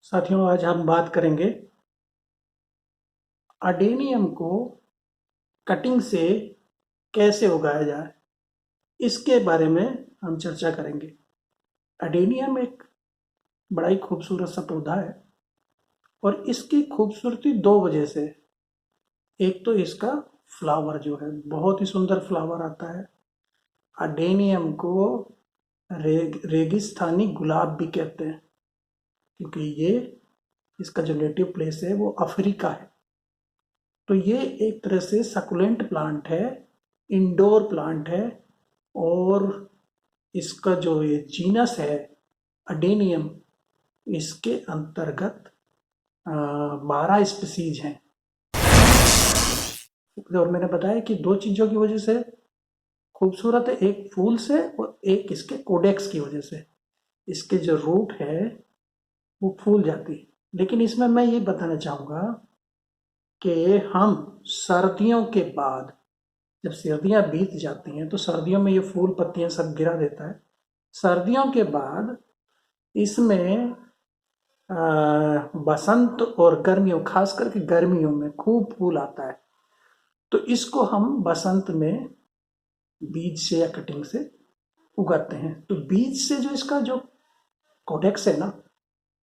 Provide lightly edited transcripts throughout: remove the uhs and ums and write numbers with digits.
साथियों, आज हम बात करेंगे अडेनियम को कटिंग से कैसे उगाया जाए। इसके बारे में हम चर्चा करेंगे। अडेनियम एक बड़ा ही खूबसूरत सा पौधा है और इसकी खूबसूरती दो वजह से। एक तो इसका फ्लावर जो है, बहुत ही सुंदर फ्लावर आता है। अडेनियम को रेगिस्तानी गुलाब भी कहते हैं, क्योंकि ये इसका जो नेटिव प्लेस है वो अफ्रीका है। तो ये एक तरह से सकुलेंट प्लांट है, इंडोर प्लांट है। और इसका जो ये जीनस है अडेनियम, इसके अंतर्गत 12 स्पीसीज हैं। और मैंने बताया कि दो चीज़ों की वजह से खूबसूरत है, एक फूल से और एक इसके कोडेक्स की वजह से। इसके जो रूट है वो फूल जाती है। लेकिन इसमें मैं ये बताना चाहूँगा कि हम सर्दियों के बाद, जब सर्दियाँ बीत जाती हैं तो सर्दियों में ये फूल पत्तियाँ सब गिरा देता है। सर्दियों के बाद इसमें बसंत और गर्मियों, खास करके गर्मियों में खूब फूल आता है। तो इसको हम बसंत में बीज से या कटिंग से उगाते हैं। तो बीज से जो इसका जो कोडेक्स है ना,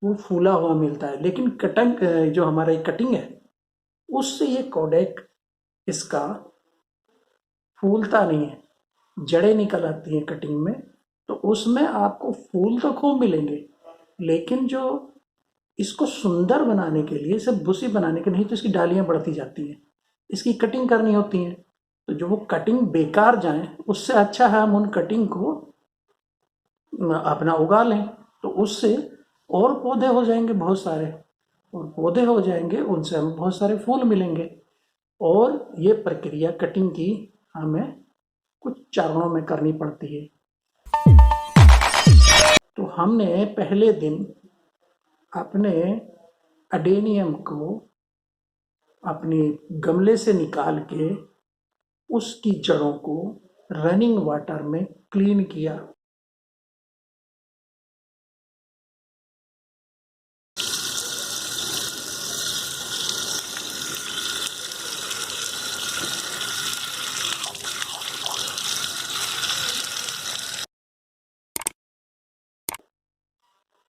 वो फूला हुआ मिलता है। लेकिन कटिंग, जो हमारा ये कटिंग है, उससे ये कोडेक इसका फूलता नहीं है, जड़ें निकल आती हैं कटिंग में। तो उसमें आपको फूल तो खूब मिलेंगे, लेकिन जो इसको सुंदर बनाने के लिए, सिर्फ भूसी बनाने के नहीं, तो इसकी डालियां बढ़ती जाती हैं, इसकी कटिंग करनी होती है। तो जो वो कटिंग बेकार जाए, उससे अच्छा है हम उन कटिंग को अपना उगा लें। तो उससे और पौधे हो जाएंगे बहुत सारे, और पौधे हो जाएंगे, उनसे हमें बहुत सारे फूल मिलेंगे। और ये प्रक्रिया कटिंग की हमें कुछ चरणों में करनी पड़ती है। तो हमने पहले दिन अपने अडेनियम को अपने गमले से निकाल के उसकी जड़ों को रनिंग वाटर में क्लीन किया।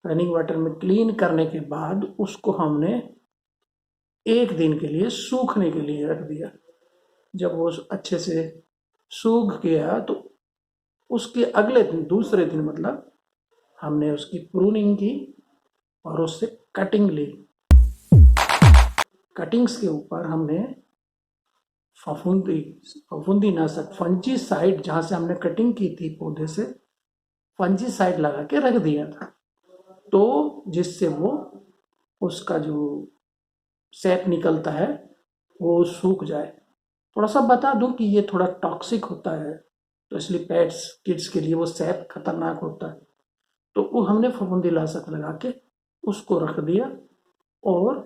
रनिंग वाटर में क्लीन करने के बाद उसको हमने एक दिन के लिए सूखने के लिए रख दिया। जब वो अच्छे से सूख गया तो उसके अगले दिन, दूसरे दिन मतलब, हमने उसकी प्रूनिंग की और उससे कटिंग ली। कटिंग्स के ऊपर हमने फफूंदी फफूंदी नाशक फंजीसाइड, जहाँ से हमने कटिंग की थी पौधे से, फंजीसाइड लगा के रख दिया था, तो जिससे वो उसका जो सैप निकलता है वो सूख जाए। थोड़ा सा बता दूं कि ये थोड़ा टॉक्सिक होता है, तो इसलिए पेट्स किड्स के लिए वो सैप खतरनाक होता है। तो वो हमने फफूंदीनाशक लगा के उसको रख दिया और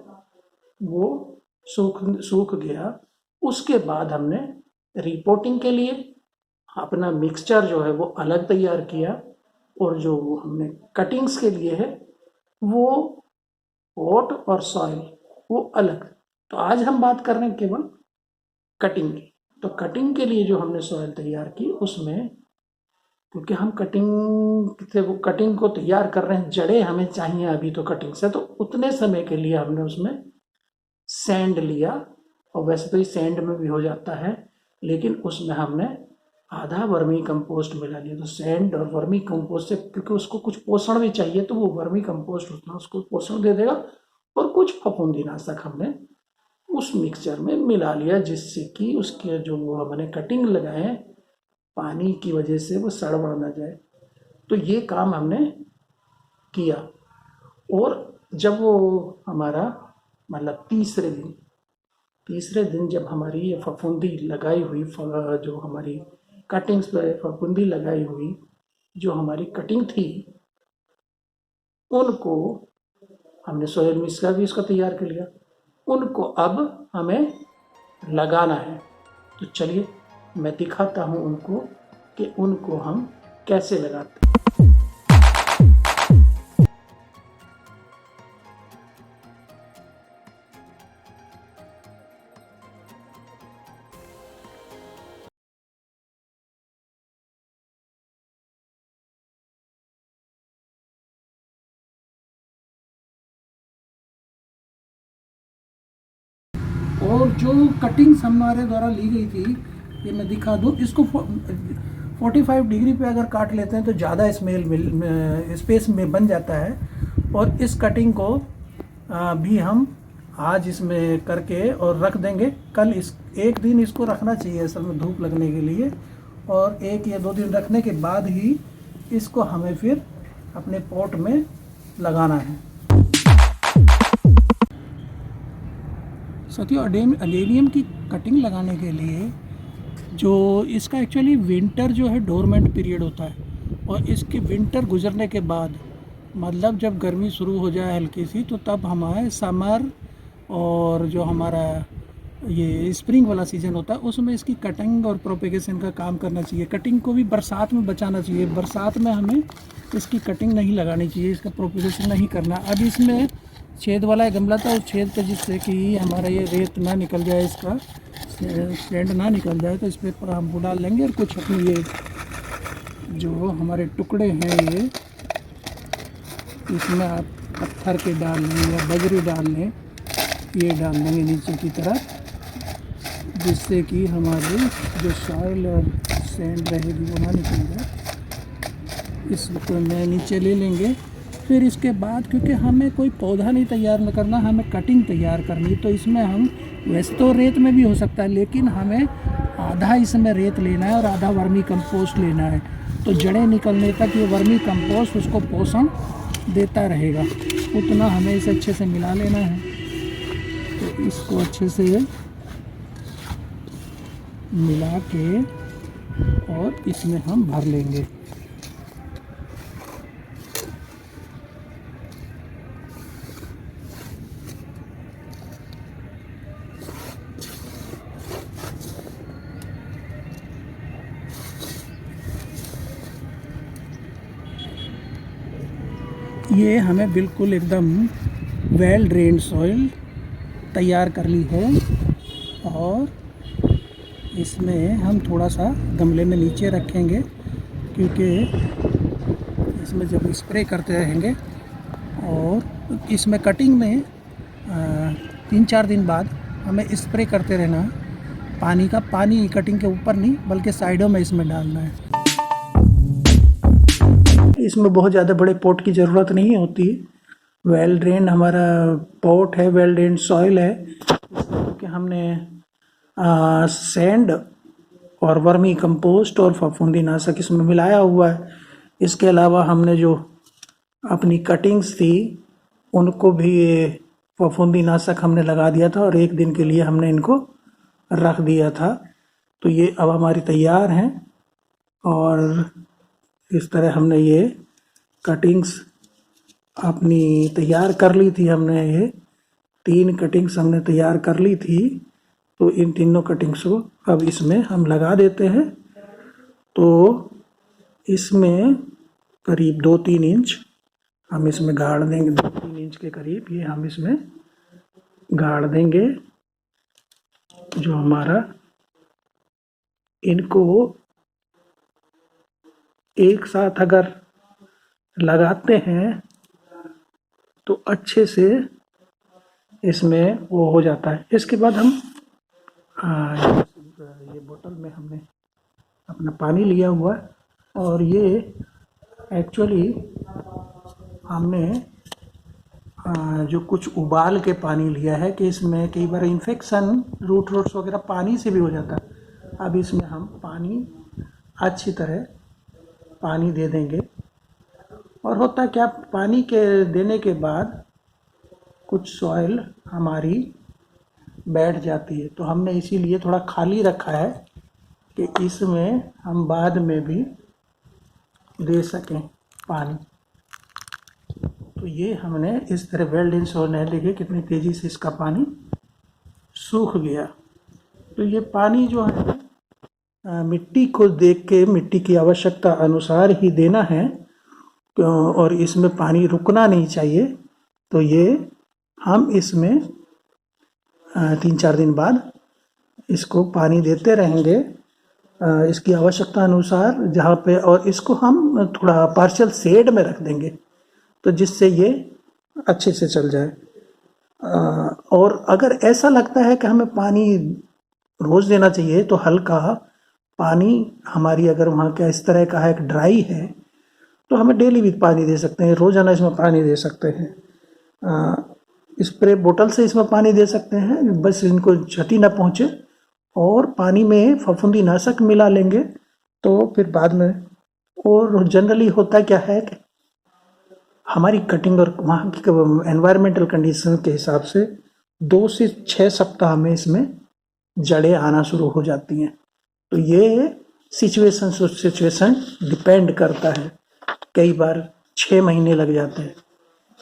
वो सूख गया। उसके बाद हमने रिपोर्टिंग के लिए अपना मिक्सचर जो है वो अलग तैयार किया, और जो हमने कटिंग्स के लिए है वो पॉट और सॉइल वो अलग। तो आज हम बात कर रहे हैं केवल कटिंग की। तो कटिंग के लिए जो हमने सॉइल तैयार की, उसमें क्योंकि हम कटिंग से वो कटिंग को तैयार कर रहे हैं, जड़ें हमें चाहिए अभी तो कटिंग से, तो उतने समय के लिए हमने उसमें सैंड लिया। और वैसे तो ये सैंड में भी हो जाता है, लेकिन उसमें हमने आधा वर्मी कंपोस्ट मिला लिया। तो सैंड और वर्मी कंपोस्ट से, क्योंकि उसको कुछ पोषण भी चाहिए, तो वो वर्मी कंपोस्ट उतना उसको पोषण दे देगा। और कुछ फफूंदीनाशक हमने उस मिक्सचर में मिला लिया, जिससे कि उसके जो वो हमने कटिंग लगाए पानी की वजह से वो सड़ बड़ ना जाए। तो ये काम हमने किया। और जब वो हमारा मतलब तीसरे दिन जब हमारी ये फफूंदी लगाई हुई, जो हमारी कटिंग्स पे फफूंदी लगाई हुई जो हमारी कटिंग थी, उनको हमने सोयल मिक्स का भी इसका तैयार कर लिया। उनको अब हमें लगाना है। तो चलिए मैं दिखाता हूँ उनको कि उनको हम कैसे लगाते हैं। और जो कटिंग्स हमारे द्वारा ली गई थी, ये मैं दिखा दूँ, इसको 45 डिग्री पे अगर काट लेते हैं तो ज़्यादा स्पेस में बन जाता है। और इस कटिंग को भी हम आज इसमें करके और रख देंगे। कल इस एक दिन इसको रखना चाहिए असल में धूप लगने के लिए, और 1 या 2 दिन रखने के बाद ही इसको हमें फिर अपने पॉट में लगाना है। साथियों, अडेनियम की कटिंग लगाने के लिए जो इसका एक्चुअली विंटर जो है डोरमेंट पीरियड होता है, और इसके विंटर गुजरने के बाद मतलब जब गर्मी शुरू हो जाए हल्की सी, तो तब हमारे समर और जो हमारा ये स्प्रिंग वाला सीज़न होता है उसमें इसकी कटिंग और प्रोपेगेशन का काम करना चाहिए। कटिंग को भी बरसात में बचाना चाहिए। बरसात में हमें इसकी कटिंग नहीं लगानी चाहिए, इसका प्रोपेगेशन नहीं करना। अब इसमें छेद वाला एक गमला था, उस छेद पे जिससे कि हमारा ये रेत ना निकल जाए, इसका सैंड ना निकल जाए, तो इस पर हम वो डाल लेंगे। और कुछ अपनी ये जो हमारे टुकड़े हैं ये इसमें आप पत्थर के डाल लें या बजरी डाल लें, ये डाल देंगे नीचे की तरफ, जिससे कि हमारी जो सॉइल और सैंड रहेगी वो ना निकल जाए। इसको मैं नीचे ले लेंगे। फिर इसके बाद क्योंकि हमें कोई पौधा नहीं तैयार करना, हमें कटिंग तैयार करनी, तो इसमें हम वैसे तो रेत में भी हो सकता है, लेकिन हमें आधा इसमें रेत लेना है और आधा वर्मी कंपोस्ट लेना है। तो जड़ें निकलने तक ये वर्मी कंपोस्ट उसको पोषण देता रहेगा, उतना हमें इसे अच्छे से मिला लेना है। तो इसको अच्छे से मिला के और इसमें हम भर लेंगे। ये हमें बिल्कुल एकदम वेल ड्रेन्ड सॉइल तैयार कर ली है, और इसमें हम थोड़ा सा गमले में नीचे रखेंगे, क्योंकि इसमें जब स्प्रे करते रहेंगे, और इसमें कटिंग में 3-4 दिन बाद हमें स्प्रे करते रहना। पानी कटिंग के ऊपर नहीं बल्कि साइडों में इसमें डालना है। इसमें बहुत ज़्यादा बड़े पॉट की ज़रूरत नहीं होती। वेल ड्रेन हमारा पॉट है, वेल ड्रेन सॉइल है, क्योंकि हमने सैंड और वर्मी कंपोस्ट और फफूंदी नाशक इसमें मिलाया हुआ है। इसके अलावा हमने जो अपनी कटिंग्स थी उनको भी फफूंदी नाशक हमने लगा दिया था, और 1 दिन के लिए हमने इनको रख दिया था। तो ये अब हमारी तैयार हैं, और इस तरह हमने ये कटिंग्स अपनी तैयार कर ली थी। हमने ये 3 कटिंग्स हमने तैयार कर ली थी। तो इन तीनों कटिंग्स को अब इसमें हम लगा देते हैं। तो इसमें करीब 2-3 इंच हम इसमें गाड़ देंगे, 2-3 इंच के करीब ये हम इसमें गाड़ देंगे। जो हमारा इनको एक साथ अगर लगाते हैं तो अच्छे से इसमें वो हो जाता है। इसके बाद हम ये बोतल में हमने अपना पानी लिया हुआ है, और ये एक्चुअली हमने जो कुछ उबाल के पानी लिया है, कि इसमें कई बार इन्फेक्शन रूट्स वगैरह पानी से भी हो जाता है। अब इसमें हम पानी अच्छी तरह पानी दे देंगे, और होता है क्या, पानी के देने के बाद कुछ सॉइल हमारी बैठ जाती है। तो हमने इसीलिए थोड़ा खाली रखा है कि इसमें हम बाद में भी दे सकें पानी। तो ये हमने इस तरह वेल ड्रेन्ड सॉइल है, देखिए कितनी तेज़ी से इसका पानी सूख गया। तो ये पानी जो है मिट्टी को देख के, मिट्टी की आवश्यकता अनुसार ही देना है, और इसमें पानी रुकना नहीं चाहिए। तो ये हम इसमें 3-4 दिन बाद इसको पानी देते रहेंगे इसकी आवश्यकता अनुसार जहाँ पे, और इसको हम थोड़ा पार्शियल शेड में रख देंगे, तो जिससे ये अच्छे से चल जाए। और अगर ऐसा लगता है कि हमें पानी रोज देना चाहिए तो हल्का पानी, हमारी अगर वहाँ का इस तरह का है कि ड्राई है तो हमें डेली भी पानी दे सकते हैं, रोजाना इसमें पानी दे सकते हैं। स्प्रे बोतल से इसमें पानी दे सकते हैं, बस इनको क्षति ना पहुँचे। और पानी में फफूंदीनाशक मिला लेंगे तो फिर बाद में। और जनरली होता क्या है कि हमारी कटिंग और वहाँ की एनवायरमेंटल कंडीशन के हिसाब से 2 से 6 सप्ताह में इसमें जड़ें आना शुरू हो जाती हैं। तो ये सिचुएशन टू सिचुएशन डिपेंड करता है। कई बार 6 महीने लग जाते हैं,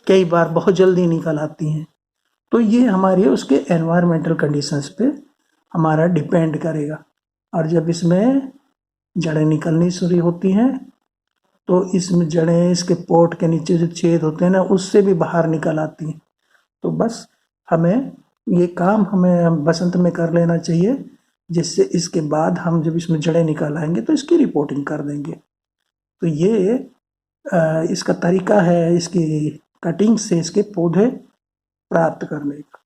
कई बार बहुत जल्दी निकल आती हैं। तो ये हमारे उसके एनवायरमेंटल कंडीशंस पे हमारा डिपेंड करेगा। और जब इसमें जड़ें निकलनी शुरू होती हैं तो इसमें जड़ें इसके पोट के नीचे जो छेद होते हैं ना, उससे भी बाहर निकल आती हैं। तो बस हमें ये काम हमें बसंत में कर लेना चाहिए, जिससे इसके बाद हम जब इसमें जड़ें निकाल आएंगे तो इसकी रिपोर्टिंग कर देंगे। तो ये इसका तरीका है इसकी कटिंग से इसके पौधे प्राप्त करने का।